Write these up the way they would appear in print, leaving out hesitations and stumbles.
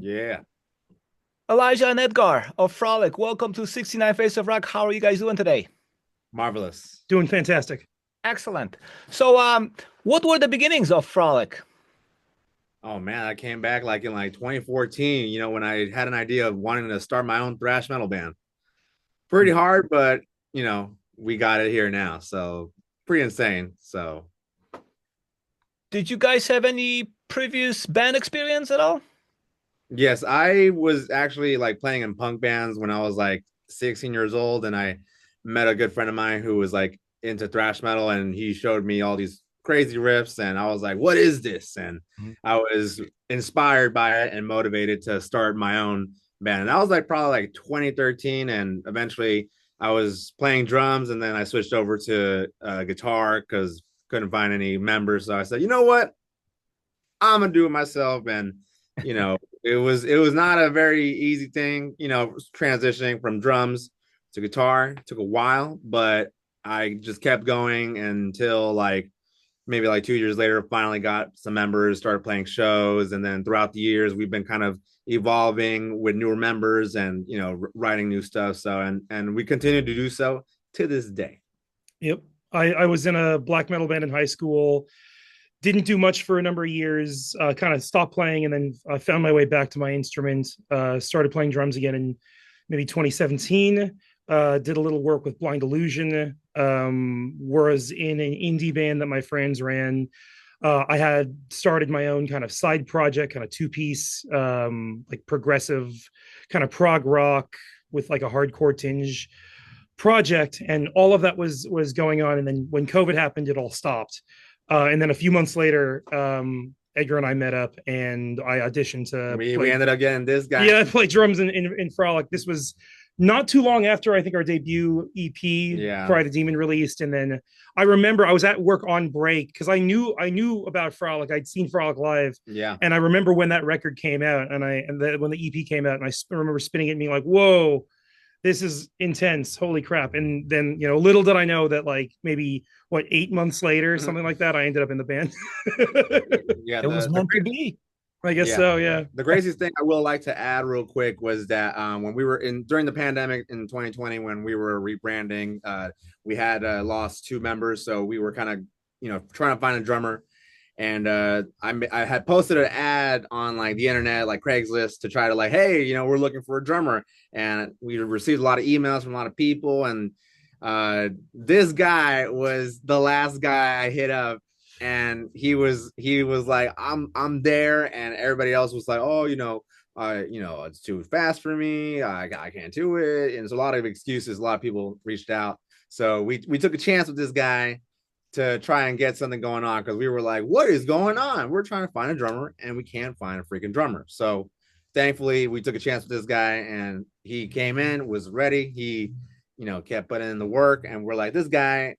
Yeah, Elijah and Edgar of Frolic, welcome to 69 Face of Rock. How are you guys doing today? marvelous. Doing fantastic. Excellent. So, what were the beginnings of Frolic? Oh man, I came back like in 2014, when I had an idea of wanting to start my own thrash metal band. Pretty hard, but we got it here now. So pretty insane. So Did you guys have any previous band experience at all? yes, I was actually like playing in punk bands when I was like 16 years old, and I met a good friend of mine who was like into thrash metal, and he showed me all these crazy riffs, and I was like, "What is this?" And Mhm. I was inspired by it and motivated to start my own band. And that was like probably like 2013, and eventually I was playing drums, and then I switched over to guitar because couldn't find any members. So I said, "You know what? I'm gonna do it myself." And it was not a very easy thing, transitioning from drums to guitar. It took a while, but I just kept going until like maybe like 2 years later, finally got some members, started playing shows, and then throughout the years, we've been kind of evolving with newer members and writing new stuff. So and we continue to do so to this day. Yep. I was in a black metal band in high school. Didn't do much for a number of years. Kind of stopped playing, and then I found my way back to my instrument. Started playing drums again in maybe 2017. Did a little work with Blind Illusion. Was in an indie band that my friends ran. I had started my own kind of side project, kind of two-piece, like progressive, kind of prog rock with like a hardcore tinge project, and all of that was going on. And then when COVID happened, it all stopped. And then a few months later, Edgar and I met up, and I auditioned to We play. ended up getting this guy. Yeah, I played drums in Frolic. This was not too long after I think our debut EP, Yeah. Cry the Demon, released. And then I remember I was at work on break because I knew about Frolic. I'd seen Frolic live, Yeah. and I remember when that record came out, when the EP came out, and remember spinning it and being like, "Whoa, this is intense, holy crap." And then little did I know that like maybe what 8 months later, something like that, I ended up in the band. Yeah, It was meant to be. I guess yeah. so, yeah. The craziest thing I will like to add real quick was that when we were in during the pandemic in 2020, when we were rebranding, we had lost two members, so we were kind of trying to find a drummer. And I had posted an ad on like the internet, like Craigslist, to try to like, hey, we're looking for a drummer, and we received a lot of emails from a lot of people, and this guy was the last guy I hit up, and he was like, I'm there, and everybody else was like, oh, it's too fast for me, I can't do it, and there's a lot of excuses. A lot of people reached out, so we took a chance with this guy to try and get something going on, because we were like, what is going on? We're trying to find a drummer and we can't find a freaking drummer. So thankfully we took a chance with this guy, and he came in, was ready. He kept putting in the work, and we're like, this guy's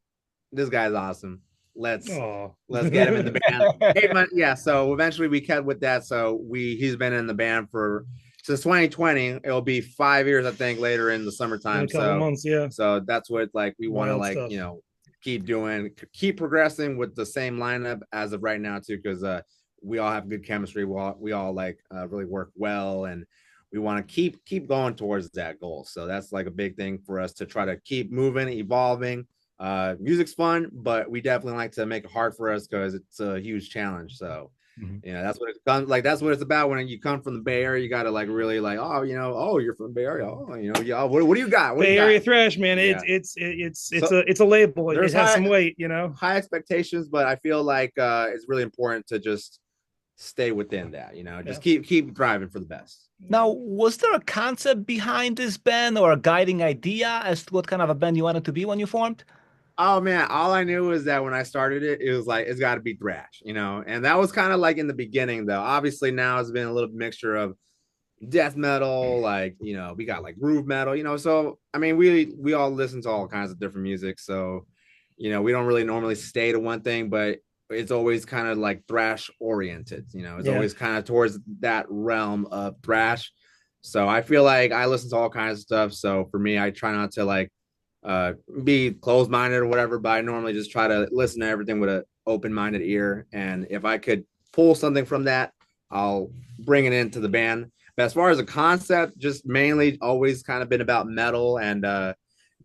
awesome. let's Oh. let's get him in the band. Hey, man, yeah, so eventually we kept with that. So he's been in the band for since 2020. It'll be 5 years, I think, later in the In a summertime. couple months, yeah. So that's what like we want to Wild like stuff. keep doing, keep progressing with the same lineup as of right now too, because we all have good chemistry. We all like really work well, and we want to keep going towards that goal. So that's like a big thing for us, to try to keep moving, evolving. Music's fun, but we definitely like to make it hard for us because it's a huge challenge. So Mhm. that's what it's done. Like that's what it's about. When you come from the Bay Area, you got to like really like, oh, oh, you're from the Bay Area. Oh, yeah. What do you got? What do Bay you Area got? thrash, man. Yeah. It's a label. It There's has some weight. high expectations, but I feel like it's really important to just stay within that. Just Yeah. keep driving for the best. Now, was there a concept behind this band or a guiding idea as to what kind of a band you wanted to be when you formed? Oh man, all I knew was that when I started it, it was like it's got to be thrash, and that was kind of like in the beginning, though. Obviously, now it's been a little mixture of death metal, like we got like groove metal, so I mean, we all listen to all kinds of different music, so we don't really normally stay to one thing, but it's always kind of like thrash oriented, it's Yeah. always kind of towards that realm of thrash. So I feel like I listen to all kinds of stuff, so for me, I try not to like be closed minded or whatever, but I normally just try to listen to everything with an open minded ear, and if I could pull something from that, I'll bring it into the band. But as far as the concept, just mainly always kind of been about metal, and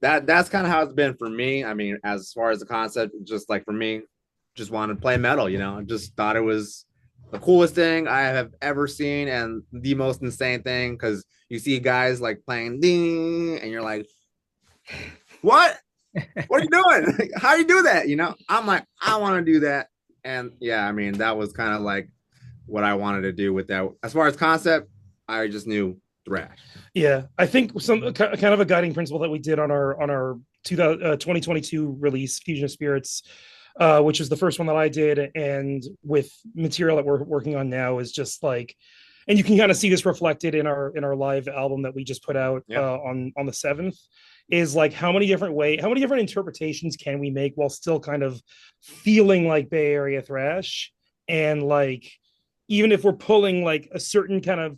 that's kind of how it's been for me. I mean, as far as the concept, just like for me, just wanted to play metal. I just thought it was the coolest thing I have ever seen, and the most insane thing because you see guys like playing ding, and you're like, what? What are you doing? How do you do that? I'm like, I want to do that. And yeah, I mean, that was kind of like what I wanted to do with that. As far as concept, I just knew thrash. Yeah, I think some kind of a guiding principle that we did on our 2022 release, Fusion of Spirits, which is the first one that I did, and with material that we're working on now, is just like, and you can kind of see this reflected in our live album that we just put out on the 7th, is like how many different interpretations can we make while still kind of feeling like Bay Area thrash, and like even if we're pulling like a certain kind of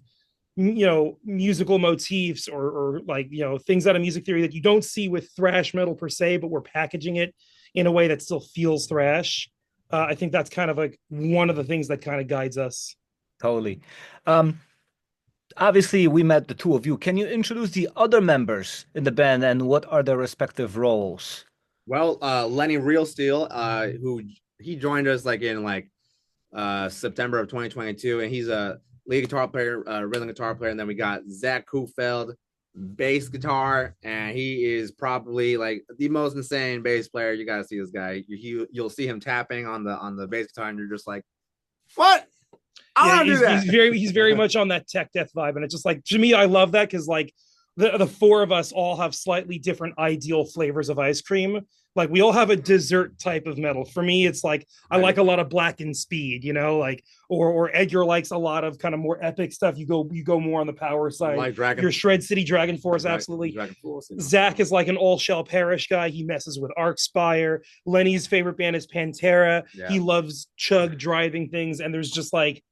musical motifs or like things out of music theory that you don't see with thrash metal per se, but we're packaging it in a way that still feels thrash. I think that's kind of like one of the things that kind of guides us. Totally. Obviously, we met the two of you. Can you introduce the other members in the band and what are their respective roles? Well, Lenny Real Steel, who he joined us like in September of 2022, and he's a lead guitar player, rhythm guitar player. And then we got Zach Kufeld, bass guitar, and he is probably like the most insane bass player. You got to see this guy. You'll see him tapping on the bass guitar, and you're just like, what? I want to do that. He's very much on that tech death vibe, and it's just like, to me, I love that because like the four of us all have slightly different ideal flavors of ice cream. Like we all have a dessert type of metal. For me, it's like I like a lot of Black and Speed, like or Edgar likes a lot of kind of more epic stuff. You go more on the power side. Like Your Shred City Dragon Force, absolutely. Dragon Force, Zach is like an All Shall Perish guy. He messes with Arcspire. Lenny's favorite band is Pantera. Yeah. He loves chug driving things, and there's just like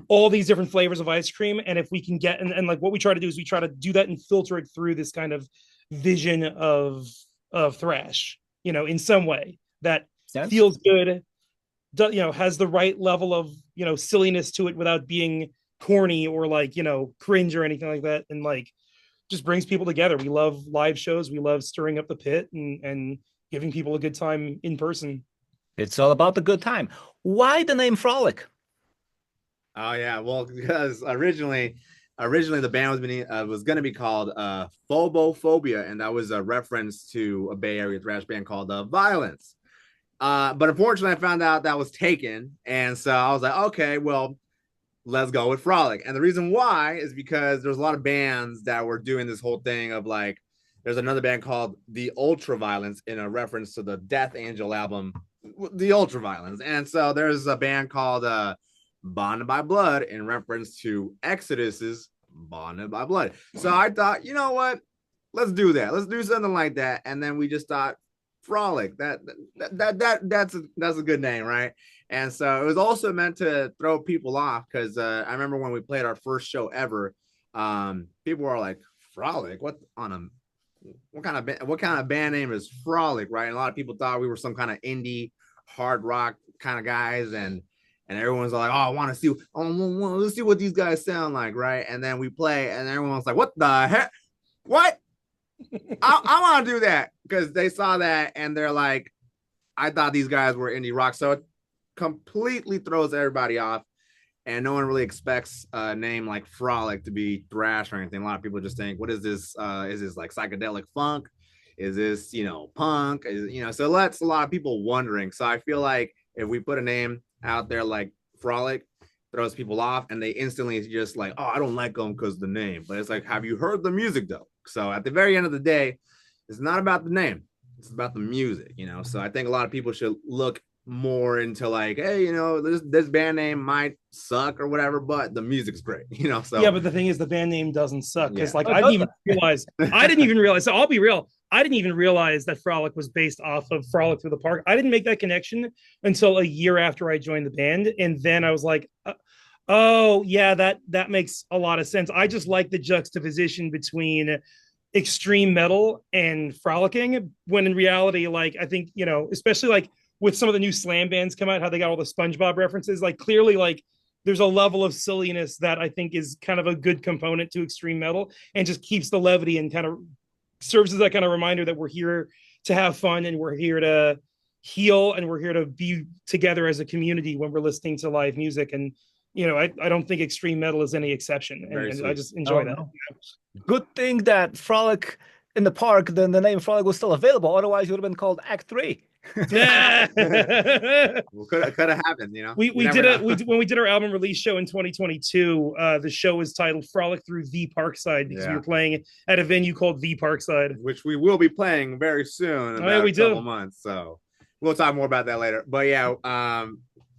all these different flavors of ice cream. And if we can get and like what we try to do is we try to do that and filter it through this kind of vision of thrash, in some way that feels good, has the right level of silliness to it without being corny or like cringe or anything like that, and like just brings people together. We love live shows. We love stirring up the pit and giving people a good time in person. It's all about the good time. Why the name Frolic? Oh yeah, well, because originally the band was going to be called Phobophobia, and that was a reference to a Bay Area thrash band called Violence. But unfortunately, I found out that was taken, and so I was like, okay, well, let's go with Frolic. And the reason why is because there's a lot of bands that were doing this whole thing of like, there's another band called The Ultraviolence in a reference to the Death Angel album, The Ultraviolence, and so there's a band called Bonded by Blood in reference to Exodus's Bonded by Blood. So I thought, you know what? Let's do that. Let's do something like that. And then we just thought Frolic. That's a good name, right? And so it was also meant to throw people off because I remember when we played our first show ever, people were like, Frolic? What kind of band name is Frolic, right? And a lot of people thought we were some kind of indie hard rock kind of guys, and everyone's like, oh, I want to see, let's see what these guys sound like, right? And then we play, and everyone's like, what the heck? What? I want to do that, because they saw that, and they're like, I thought these guys were indie rock, so it completely throws everybody off, and no one really expects a name like Frolic to be thrash or anything. A lot of people just think, what is this? Is this like psychedelic funk? Is this, punk? So that's a lot of people wondering. So I feel like if we put a name out there like Frolic, throws people off, and they instantly just like, oh, I don't like them because of the name. But it's like, have you heard the music though? So at the very end of the day, it's not about the name, it's about the music, So I think a lot of people should look more into like, hey, this band name might suck or whatever, but the music's great, So yeah, but the thing is, the band name doesn't suck, because like I didn't even realize. So I'll be real, I didn't even realize that Frolic was based off of Frolic Through the Park. I didn't make that connection until a year after I joined the band, and then I was like, oh yeah, that makes a lot of sense. I just like the juxtaposition between extreme metal and frolicking, when in reality, like, I think, especially like with some of the new slam bands come out, how they got all the SpongeBob references, like clearly like there's a level of silliness that I think is kind of a good component to extreme metal, and just keeps the levity and kind of serves as that kind of reminder that we're here to have fun, and we're here to heal, and we're here to be together as a community when we're listening to live music. And I don't think extreme metal is any exception, and I just enjoy that. No. Good thing that Frolic in the Park, then the name Frolic was still available. Otherwise, it would have been called Act 3. Well, could have happened, We when we did our album release show in 2022, the show was titled Frolic Through the Parkside, because we were playing at a venue called the Parkside, which we will be playing very soon. In about a couple months, so we'll talk more about that later. But yeah,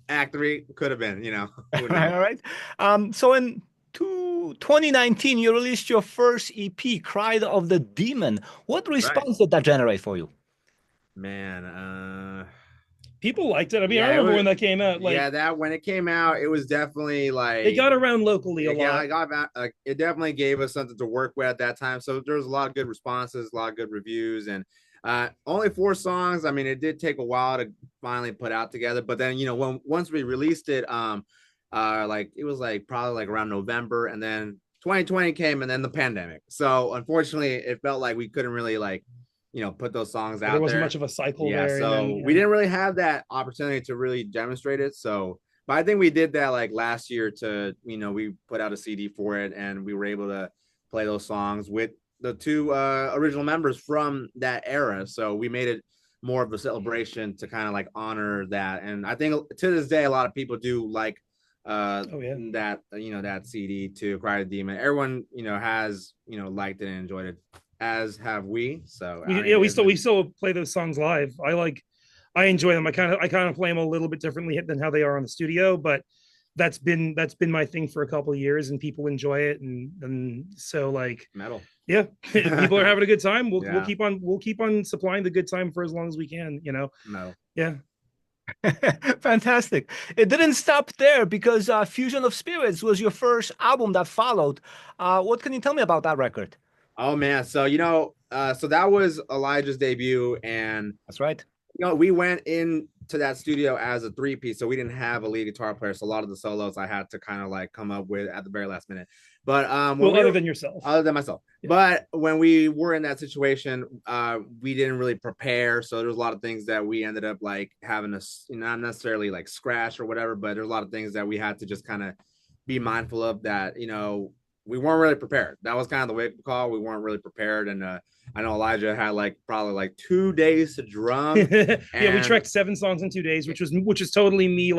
Act 3 could have been, All right. So in 2019, you released your first EP, Cry of the Demon. What response did that generate for you? Man, people liked it. I mean, I remember when that came out. That when it came out, it was definitely like it got around locally a lot. It definitely gave us something to work with at that time. So there was a lot of good responses, a lot of good reviews, and only 4 songs. I mean, it did take a while to finally put out together. But then once we released it, it was probably around November, and then 2020 came, and then the pandemic. So unfortunately, it felt like we couldn't really put those songs out. There wasn't much of a cycle there. So we didn't really have that opportunity to really demonstrate it. So, but I think we did that last year to, we put out a CD for it, and we were able to play those songs with the 2 original members from that era. So we made it more of a celebration to kind of honor that. And I think to this day, a lot of people do like that, that CD too, Cry of the Demon. Everyone, has, liked it and enjoyed it, as have we. So we still play those songs live. I enjoy them. I kind of play them a little bit differently than how they are on the studio, but that's been my thing for a couple of years, and people enjoy it, and so metal. Yeah, people are having a good time. We'll keep on supplying the good time for as long as we can. Metal. Yeah. Fantastic. It didn't stop there, because Fusion of Spirits was your first album that followed. What can you tell me about that record? Oh man, so so that was Elijah's debut, and that's right. We went into that studio as a 3-piece, so we didn't have a lead guitar player. So a lot of the solos I had to kind of come up with at the very last minute. But other than yourself, other than myself. Yeah. But when we were in that situation, we didn't really prepare. So there was a lot of things that we ended up having to, not necessarily scratch or whatever, but there's a lot of things that we had to just kind of be mindful of that, we weren't really prepared. That was kind of the wake-up call. We weren't really prepared, and I know Elijah had probably 2 days to drum. Yeah, we tracked 7 songs in 2 days, which is totally me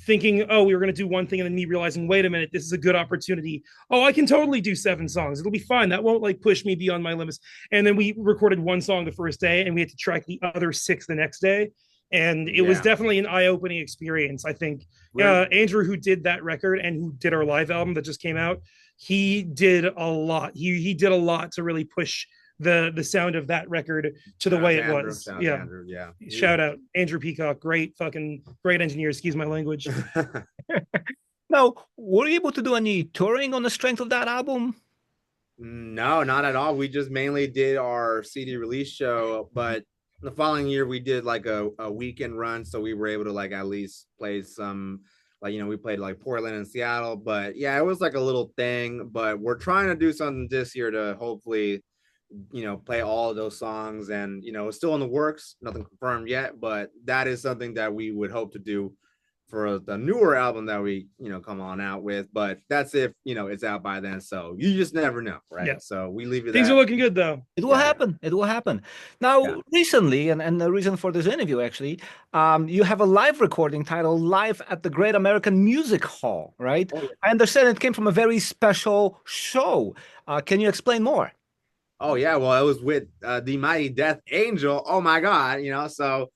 thinking, oh, we were going to do one thing, and then me realizing, wait a minute, this is a good opportunity. Oh, I can totally do 7 songs. It'll be fine. That won't push me beyond my limits. And then we recorded 1 song the first day, and we had to track the other 6 the next day. And it was definitely an eye-opening experience. I think Andrew, who did that record and who did our live album that just came out, he did a lot. He did a lot to really push the sound of that record to the way it was. Andrew, Shout out Andrew Peacock, great engineer. Excuse my language. Now, were you able to do any touring on the strength of that album? No, not at all. We just mainly did our CD release show, but the following year we did a weekend run, so we were able to at least play some. We played Portland and Seattle, but yeah, it was a little thing. But we're trying to do something this year to hopefully, play all of those songs, and it's still in the works, nothing confirmed yet, but that is something that we would hope to do for the newer album that we come on out with. But that's if it's out by then, so you just never know, right? Yeah. So we leave it. Things are looking good though. It will happen. It will happen. Now, recently, and the reason for this interview actually, you have a live recording titled "Live at the Great American Music Hall," right? Oh, yeah. I understand it came from a very special show. Can you explain more? Oh yeah, well, it was with the mighty Death Angel. Oh my God, so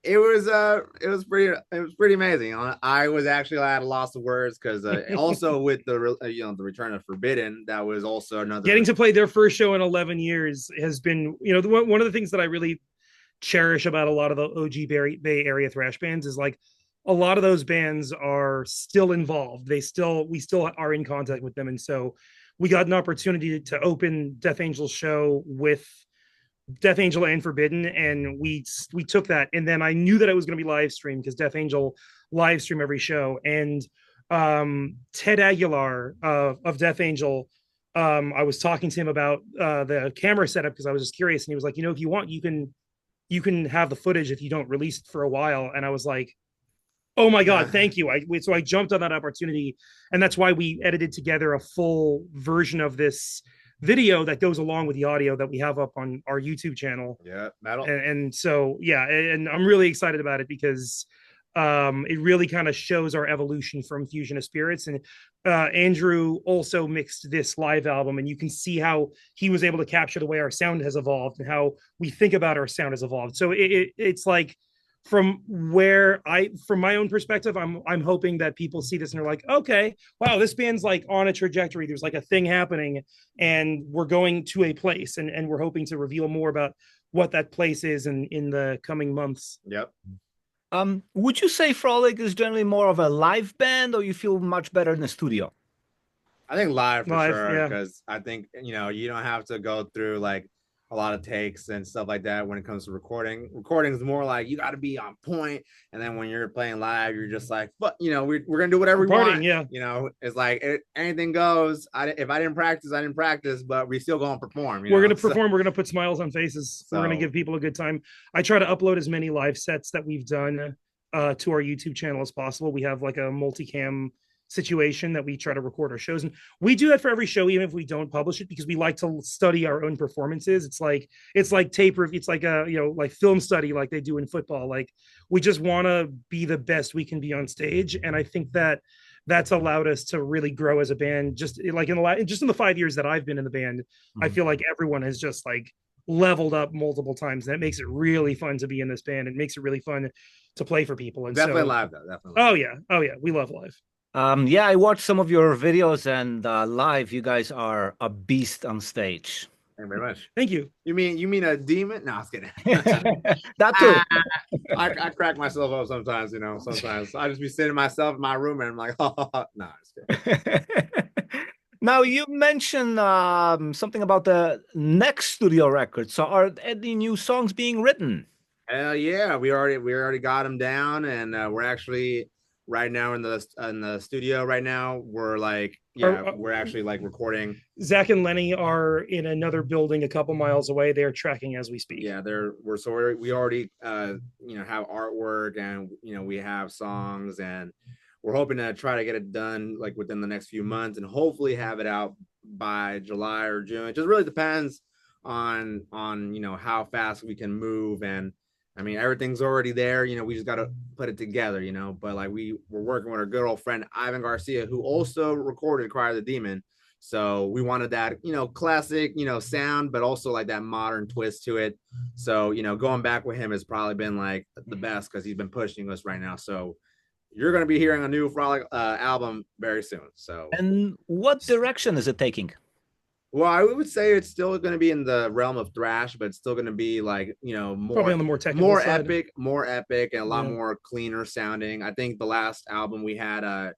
it was pretty amazing. I was actually at a loss of words, because also with the the return of Forbidden, that was also another. Getting to play their first show in 11 years has been one of the things that I really cherish about a lot of the OG Bay Area thrash bands is a lot of those bands are still involved. We still are in contact with them, and so we got an opportunity to open Death Angel's show with Death Angel and Forbidden, and we took that, and then I knew that it was going to be live streamed, because Death Angel live stream every show, and Ted Aguilar of Death Angel. I was talking to him about the camera setup because I was just curious, and he was like, if you want, you can have the footage if you don't release it for a while. And I was like, oh my God, thank you. So I jumped on that opportunity, and that's why we edited together a full version of this video that goes along with the audio that we have up on our YouTube channel. Yeah, metal. And so yeah, and I'm really excited about it because it really kind of shows our evolution from Fusion of Spirits. And Andrew also mixed this live album, and you can see how he was able to capture the way our sound has evolved and how we think about our sound has evolved. So it's like, from my own perspective, I'm hoping that people see this and they're like, okay, wow, this band's like on a trajectory. There's like a thing happening, and we're going to a place, and we're hoping to reveal more about what that place is in the coming months. Yep. Would you say Frolic is generally more of a live band, or you feel much better in the studio? I think live for sure, yeah. because I think, you don't have to go through like a lot of takes and stuff like that when it comes to recording. Recording is more like you got to be on point, and then when you're playing live, you're just like, but we're gonna do whatever we want. Yeah, it's like anything goes. If I didn't practice, I didn't practice, but we still gonna perform. We're gonna perform. We're gonna put smiles on faces. So, we're gonna give people a good time. I try to upload as many live sets that we've done to our YouTube channel as possible. We have like a multicam situation that we try to record our shows, and we do that for every show, even if we don't publish it, because we like to study our own performances. It's like tape review. It's like a like film study, like they do in football. Like, we just want to be the best we can be on stage, and I think that's allowed us to really grow as a band. Just like in the 5 years that I've been in the band, I feel like everyone has just like leveled up multiple times, and that makes it really fun to be in this band. It makes it really fun to play for people. And definitely live though. Definitely. Oh yeah, we love live. Yeah, I watched some of your videos, and live, you guys are a beast on stage. Thank you very much. Thank you. You mean a demon? No, I was kidding. That too. I crack myself up sometimes. Sometimes I just be sitting myself in my room, and I'm like, oh, no, just kidding. Now, you mentioned something about the next studio record. So, are any new songs being written? Yeah, we already got them down, and we're actually right now in the studio. Right now, we're actually like recording. Zach and Lenny are in another building a couple miles away. They're tracking as we speak. Yeah, we already have artwork, and we have songs, and we're hoping to try to get it done like within the next few months, and hopefully have it out by July or June. It just really depends on how fast we can move. And I mean, everything's already there. We just got to put it together, but like we're working with our good old friend Ivan Garcia, who also recorded Cry of the Demon. So we wanted that, classic, sound, but also like that modern twist to it. So, going back with him has probably been like the best, because he's been pushing us right now. So you're going to be hearing a new Frolic album very soon. So, and what direction is it taking? Well, I would say it's still going to be in the realm of thrash, but it's still going to be like, more, probably on the more technical more side. epic, and a lot more cleaner sounding. I think the last album we had,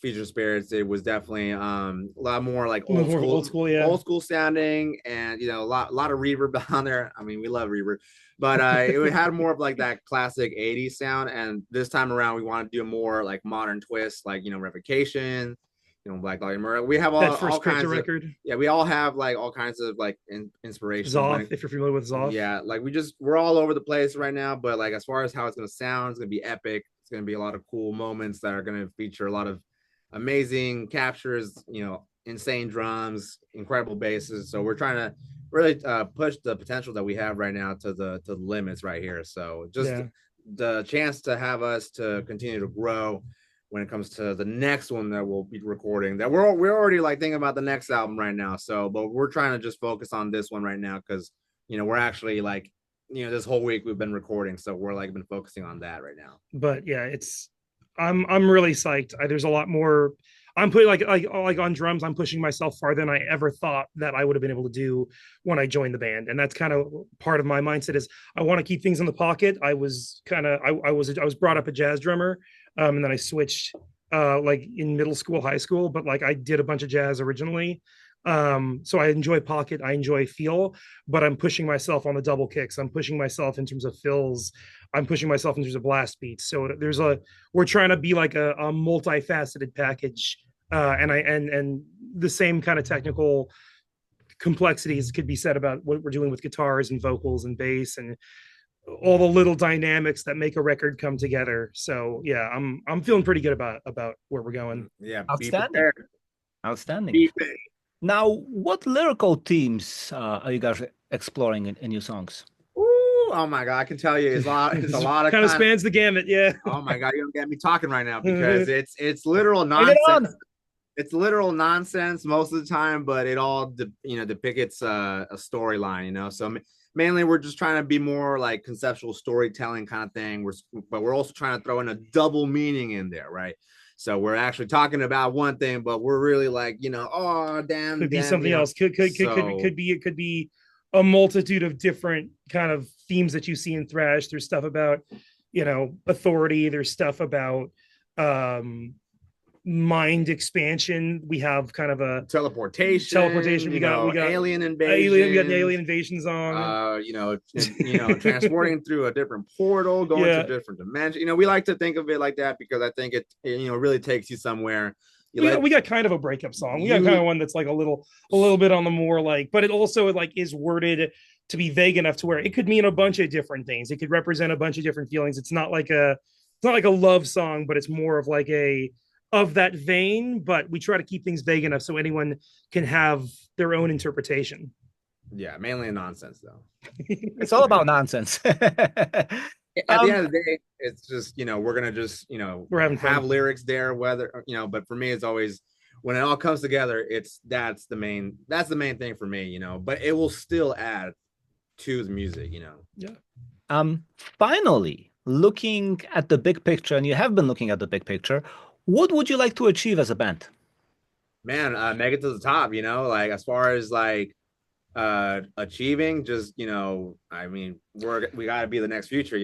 Fusion of Spirits, it was definitely a lot more like old school sounding, and a lot of reverb on there. I mean, we love reverb, but it had more of like that classic 80s sound. And this time around, we want to do a more like modern twist, like Revocation, Black Dahlia Murder. We have all kinds of record. Yeah, we all have like all kinds of like inspiration. Zoff, if you're familiar with Zoff. Yeah, like we're all over the place right now, but like as far as how it's gonna sound, it's gonna be epic. It's gonna be a lot of cool moments that are gonna feature a lot of amazing captures, insane drums, incredible basses. So we're trying to really push the potential that we have right now to the limits right here. So just the chance to have us to continue to grow when it comes to the next one that we'll be recording, that we're already like thinking about the next album right now. So, but we're trying to just focus on this one right now, because we're actually like this whole week we've been recording, so we're like been focusing on that right now. But yeah, I'm really psyched. There's a lot more. I'm putting like on drums, I'm pushing myself farther than I ever thought that I would have been able to do when I joined the band. And that's kind of part of my mindset, is I want to keep things in the pocket. I was brought up a jazz drummer. And then I switched like in middle school, high school, but like I did a bunch of jazz originally. So I enjoy pocket, I enjoy feel, but I'm pushing myself on the double kicks. I'm pushing myself in terms of fills. I'm pushing myself in terms of blast beats. So we're trying to be like a multifaceted package. And the same kind of technical complexities could be said about what we're doing with guitars and vocals and bass and all the little dynamics that make a record come together. So yeah, I'm feeling pretty good about where we're going. Yeah, outstanding. Outstanding. Now, what lyrical themes are you guys exploring in your songs? Ooh, oh my God, I can tell you it's a lot of kind of spans the gamut. Yeah. Oh my God, you don't get me talking right now because it's literal nonsense. It's literal nonsense most of the time, but it all depicts a storyline, you know. So mainly we're just trying to be more like conceptual storytelling kind of thing. But we're also trying to throw in a double meaning in there, right? So we're actually talking about one thing, but we're really like, oh damn, could be something else. Could be a multitude of different kind of themes that you see in thrash. There's stuff about, authority. There's stuff about mind expansion. We have kind of a teleportation. We got alien invasion. We got an alien invasion song. Transporting through a different portal, going to a different dimension. We like to think of it like that because I think it really takes you somewhere. We got kind of a breakup song. We got kind of one that's like a little bit on the more like, but it also like is worded to be vague enough to where it could mean a bunch of different things. It could represent a bunch of different feelings. It's not like a love song, but it's more of like of that vein, but we try to keep things vague enough so anyone can have their own interpretation. Yeah, mainly nonsense though. It's all about nonsense. At the end of the day, it's just, we're gonna just, we're having fun. Have lyrics there, whether, but for me, it's always when it all comes together, that's the main thing for me, but it will still add to the music, Yeah. Finally, looking at the big picture, and you have been looking at the big picture, what would you like to achieve as a band? Man, make it to the top, like as far as like achieving, just we got to be the next future,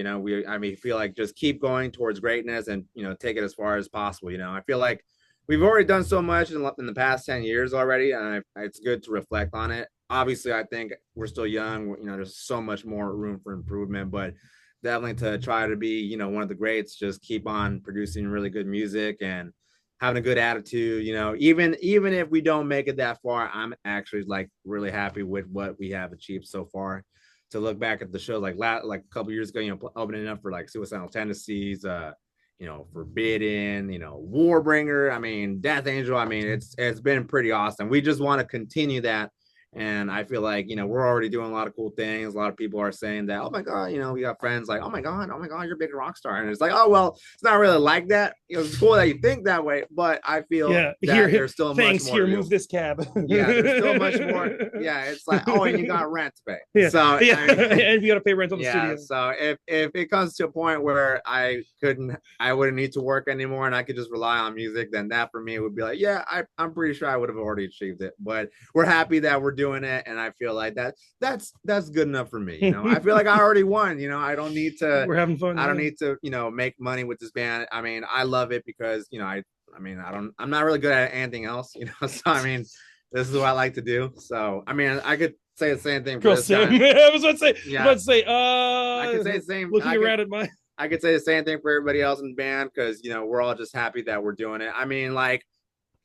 feel like just keep going towards greatness and take it as far as possible. I feel like we've already done so much in the past 10 years already, and it's good to reflect on it. Obviously, I think we're still young, there's so much more room for improvement, but definitely to try to be, one of the greats, just keep on producing really good music and having a good attitude, even if we don't make it that far, I'm actually like really happy with what we have achieved so far. To look back at the show, like a couple years ago, opening up for like Suicidal Tendencies, Forbidden, Warbringer, Death Angel. It's been pretty awesome. We just want to continue that. And I feel like, we're already doing a lot of cool things. A lot of people are saying that, oh my God, we got friends like, oh my God, you're a big rock star. And it's like, oh, well, it's not really like that. It's cool that you think that way, but I feel that there's still much more. Move this cab. Yeah, there's still much more. Yeah, it's like, oh, and you got rent to pay. Yeah. So and you got to pay rent on the studio. So if it comes to a point where I wouldn't need to work anymore and I could just rely on music, then that for me would be like, yeah, I'm pretty sure I would have already achieved it. But we're happy that we're doing it, and I feel like that's good enough for me. I feel like I already won. I don't need to. We're having fun. I don't need to, make money with this band. I love it because I'm not really good at anything else. So this is what I like to do. So I could say the same thing for this guy. I was about to say. Yeah. I could say the same. Looking around at my. I could say the same thing for everybody else in the band because we're all just happy that we're doing it.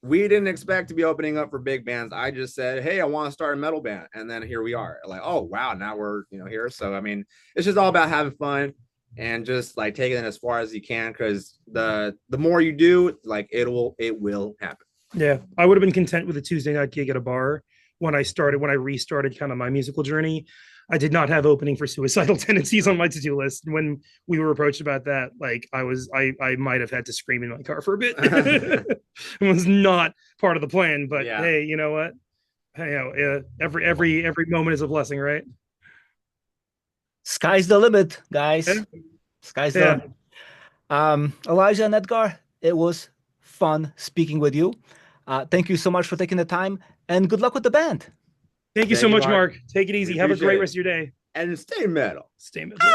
We didn't expect to be opening up for big bands. I just said, hey, I want to start a metal band. And then here we are. Like, oh, wow, now we're, here. So, it's just all about having fun and just like taking it as far as you can. Cause the more you do, like it will happen. Yeah. I would have been content with a Tuesday night gig at a bar when I restarted kind of my musical journey. I did not have opening for Suicidal Tendencies on my to-do list. When we were approached about that, like I might have had to scream in my car for a bit. It was not part of the plan, but yeah. Hey, you know what? Hey, every moment is a blessing, right? Sky's the limit, guys. Yeah. Sky's the limit. Elijah and Edgar, it was fun speaking with you. Thank you so much for taking the time, and good luck with the band. Thank you so much, Mark. Take it easy. Have a great rest of your day. And stay metal. Stay metal.